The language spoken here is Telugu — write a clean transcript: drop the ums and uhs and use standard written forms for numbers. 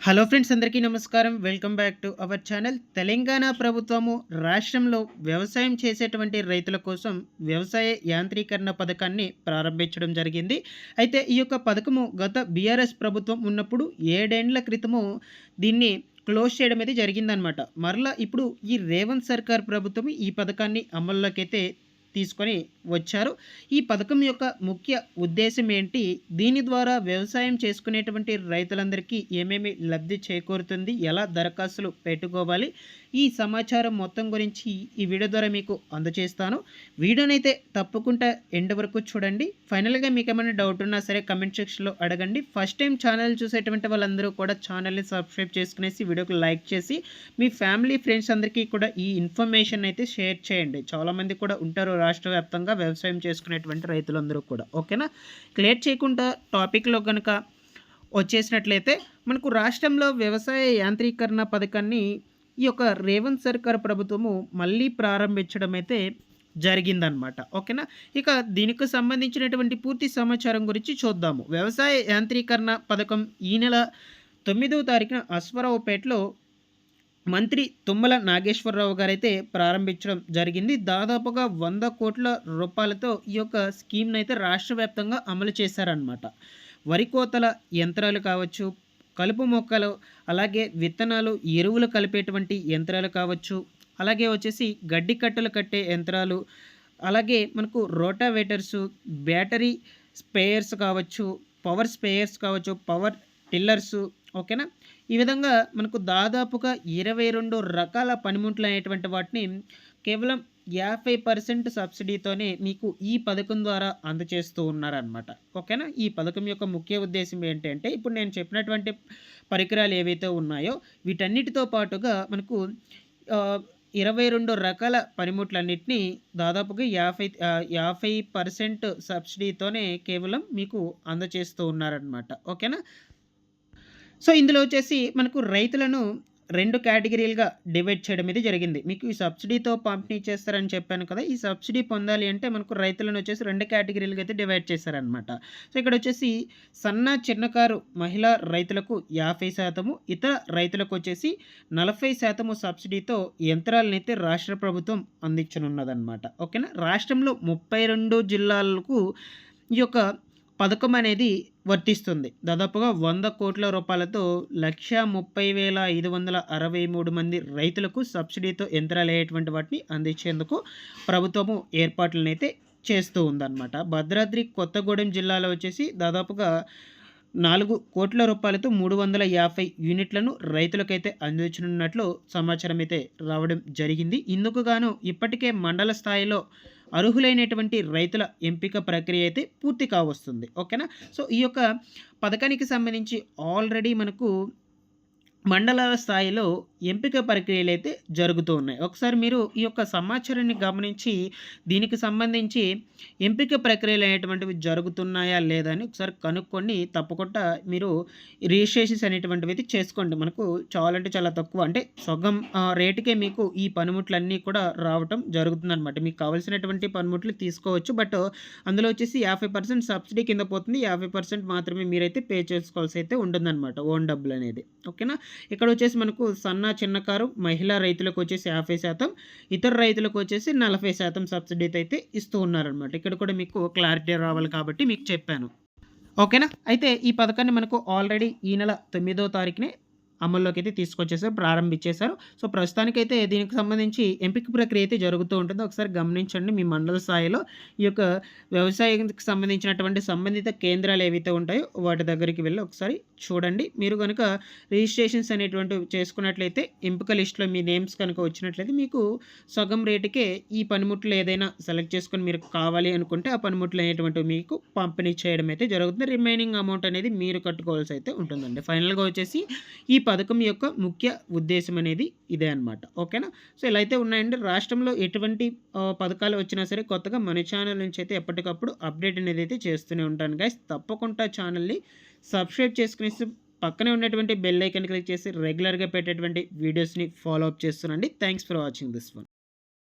హలో ఫ్రెండ్స్, అందరికీ నమస్కారం. Welcome back to our channel. Telangana ప్రభుత్వము రాష్ట్రంలో వ్యవసాయం చేసేటువంటి రైతుల కోసం వ్యవసాయ యాంత్రీకరణ పథకాన్ని ప్రారంభించడం జరిగింది. అయితే ఈ యొక్క పథకము గత బీఆర్ఎస్ ప్రభుత్వం ఉన్నప్పుడు 7 ఏండ్ల క్రితము దీన్ని క్లోజ్ చేయడం అయితే జరిగిందనమాట. మరలా ఇప్పుడు ఈ రేవంత్ సర్కార్ ప్రభుత్వం ఈ పథకాన్ని అమల్లోకైతే తీసుకొని వచ్చారు. ఈ పథకం యొక్క ముఖ్య ఉద్దేశం ఏంటి? దీని ద్వారా వ్యవసాయం చేసుకునేటువంటి రైతులందరికీ ఏమేమి లబ్ధి చేకూరుతుంది? ఎలా దరఖాస్తులు పెట్టుకోవాలి? ఈ సమాచారం మొత్తం గురించి ఈ వీడియో ద్వారా మీకు అందజేస్తాను. వీడియోనైతే తప్పకుండా ఎండ్ వరకు చూడండి. ఫైనల్గా మీకు ఏమైనా డౌట్ ఉన్నా సరే కమెంట్ సెక్షన్లో అడగండి. ఫస్ట్ టైం ఛానల్ చూసేటువంటి వాళ్ళందరూ కూడా ఛానల్ని సబ్స్క్రైబ్ చేసుకునేసి వీడియోకి లైక్ చేసి మీ ఫ్యామిలీ ఫ్రెండ్స్ అందరికీ కూడా ఈ ఇన్ఫర్మేషన్ అయితే షేర్ చేయండి. చాలామంది కూడా ఉంటారు రాష్ట్ర వ్యాప్తంగా వ్యవసాయం చేసుకునేటువంటి రైతులందరూ కూడా. ఓకేనా? క్లియర్ చేయకుండా టాపిక్లో కనుక వచ్చేసినట్లయితే మనకు రాష్ట్రంలో వ్యవసాయ యాంత్రీకరణ పథకాన్ని ఈ యొక్క రేవంత్ సర్కార్ ప్రభుత్వము మళ్ళీ ప్రారంభించడం అయితే జరిగిందనమాట. ఓకేనా? ఇక దీనికి సంబంధించినటువంటి పూర్తి సమాచారం గురించి చూద్దాము. వ్యవసాయ యాంత్రీకరణ పథకం ఈ నెల 9వ తారీఖున అశ్వారావుపేటలో మంత్రి తుమ్మల నాగేశ్వరరావు గారైతే ప్రారంభించడం జరిగింది. దాదాపుగా 100 కోట్ల రూపాయలతో ఈ యొక్క స్కీమ్ని అయితే రాష్ట్ర వ్యాప్తంగా అమలు చేశారనమాట. వరి కోతల యంత్రాలు కావచ్చు, కలుపు మొక్కలు, అలాగే విత్తనాలు, ఎరువులు కలిపేటువంటి యంత్రాలు కావచ్చు, అలాగే వచ్చేసి గడ్డి కట్టలు కట్టే యంత్రాలు, అలాగే మనకు రోటావేటర్సు, బ్యాటరీ స్ప్రేయర్స్ కావచ్చు, పవర్ స్ప్రేయర్స్ కావచ్చు, పవర్ టిల్లర్సు. ఓకేనా? ఈ విధంగా మనకు దాదాపుగా 22 రకాల పనిముట్లు అనేటువంటి వాటిని కేవలం 50% సబ్సిడీతోనే మీకు ఈ పథకం ద్వారా అందచేస్తూ ఉన్నారనమాట. ఓకేనా? ఈ పథకం యొక్క ముఖ్య ఉద్దేశం ఏంటంటే ఇప్పుడు నేను చెప్పినటువంటి పరికరాలు ఏవైతే ఉన్నాయో వీటన్నిటితో పాటుగా మనకు 22 రకాల పనిముట్లన్నిటినీ దాదాపుగా 50% సబ్సిడీతోనే కేవలం మీకు అందచేస్తూ ఉన్నారనమాట. ఓకేనా? సో ఇందులో వచ్చేసి మనకు రైతులను 2 కేటగిరీలుగా డివైడ్ చేయడం ఇది జరిగింది. మీకు ఈ సబ్సిడీతో పంపిణీ చేస్తారని చెప్పాను కదా! ఈ సబ్సిడీ పొందాలి అంటే మనకు రైతులను వచ్చేసి 2 కేటగిరీలుగా అయితే డివైడ్ చేశారనమాట. సో ఇక్కడ వచ్చేసి సన్న, చిన్నకారు మహిళా రైతులకు 50%, ఇతర రైతులకు వచ్చేసి 40% సబ్సిడీతో యంత్రాలనైతే రాష్ట్ర ప్రభుత్వం అందించనున్నదనమాట. ఓకేనా? రాష్ట్రంలో 32 జిల్లాలకు ఈ యొక్క పథకం అనేది వర్తిస్తుంది. దాదాపుగా 100 కోట్ల రూపాయలతో 1,30,563 మంది రైతులకు సబ్సిడీతో యంత్రాలయ్యేటువంటి వాటిని అందించేందుకు ప్రభుత్వము ఏర్పాట్లనైతే చేస్తూ ఉందన్నమాట. భద్రాద్రి కొత్తగూడెం జిల్లాలో వచ్చేసి దాదాపుగా 4 కోట్ల రూపాయలతో 350 యూనిట్లను రైతులకైతే అందించనున్నట్లు సమాచారం అయితే రావడం జరిగింది. ఇందుకు గాను ఇప్పటికే మండల స్థాయిలో అర్హులైనటువంటి రైతుల ఎంపిక ప్రక్రియ అయితే పూర్తి కావస్తుంది. ఓకేనా? సో ఈ యొక్క పథకానికి సంబంధించి ఆల్రెడీ మనకు మండలాల స్థాయిలో ఎంపిక ప్రక్రియలు అయితే జరుగుతూ ఉన్నాయి. ఒకసారి మీరు ఈ యొక్క సమాచారాన్ని గమనించి దీనికి సంబంధించి ఎంపిక ప్రక్రియలు అనేటువంటివి జరుగుతున్నాయా లేదా అని ఒకసారి కనుక్కొని తప్పకుండా మీరు రిజిస్ట్రేషన్స్ అనేటువంటివి అయితే చేసుకోండి. మనకు చాలా అంటే చాలా తక్కువ, అంటే సగం రేటుకే మీకు ఈ పనిముట్లన్నీ కూడా రావటం జరుగుతుందన్నమాట. మీకు కావాల్సినటువంటి పనిముట్లు తీసుకోవచ్చు. బట్ అందులో వచ్చేసి 50% సబ్సిడీ కింద పోతుంది. 50% మాత్రమే మీరైతే పే చేసుకోవాల్సి అయితే ఉంటుందన్నమాట, ఓన్ డబ్బులు అనేది. ఓకేనా? ఇక్కడ వచ్చేసి మనకు సన్న, చిన్నకారు మహిళా రైతులకు వచ్చేసి 50%, ఇతర రైతులకు వచ్చేసి 40% సబ్సిడీతో అయితే ఇస్తూ ఉన్నారనమాట. ఇక్కడ కూడా మీకు క్లారిటీ రావాలి కాబట్టి మీకు చెప్పాను. ఓకేనా? అయితే ఈ పథకాన్ని మనకు ఆల్రెడీ ఈ నెల 9వ తారీఖునే అమల్లోకి అయితే తీసుకొచ్చేసారు, ప్రారంభించేశారు. సో ప్రస్తుతానికైతే దీనికి సంబంధించి ఎంపిక ప్రక్రియ అయితే జరుగుతూ ఉంటుంది. ఒకసారి గమనించండి. మీ మండల స్థాయిలో ఈ యొక్క వ్యవసాయానికి సంబంధించినటువంటి సంబంధిత కేంద్రాలు ఏవైతే ఉంటాయో వాటి దగ్గరికి వెళ్ళి ఒకసారి చూడండి. మీరు కనుక రిజిస్ట్రేషన్స్ అనేటువంటివి చేసుకున్నట్లయితే ఎంపిక లిస్టులో మీ నేమ్స్ కనుక వచ్చినట్లయితే మీకు సగం రేటుకే ఈ పనిముట్లు ఏదైనా సెలెక్ట్ చేసుకొని మీరు కావాలి అనుకుంటే ఆ పనిముట్లు అనేటువంటివి మీకు పంపిణీ చేయడం అయితే జరుగుతుంది. రిమైనింగ్ అమౌంట్ అనేది మీరు కట్టుకోవాల్సి అయితే ఉంటుందండి. ఫైనల్గా వచ్చేసి ఈ పథకం యొక్క ముఖ్య ఉద్దేశం అనేది ఇదే అనమాట. ఓకేనా? సో ఇలా అయితే ఉన్నాయండి. రాష్ట్రంలో ఎటువంటి పథకాలు వచ్చినా సరే కొత్తగా మన ఛానల్ నుంచి అయితే ఎప్పటికప్పుడు అప్డేట్ అనేది అయితే చేస్తూనే ఉంటాను గైస్. తప్పకుండా ఛానల్ని సబ్స్క్రైబ్ చేసుకునేసి పక్కనే ఉన్నటువంటి బెల్ ఐకాన్ క్లిక్ చేసి రెగ్యులర్గా పెట్టేటువంటి వీడియోస్ని ఫాలో అప్ చేస్తున్నాండి. Thanks for watching this one.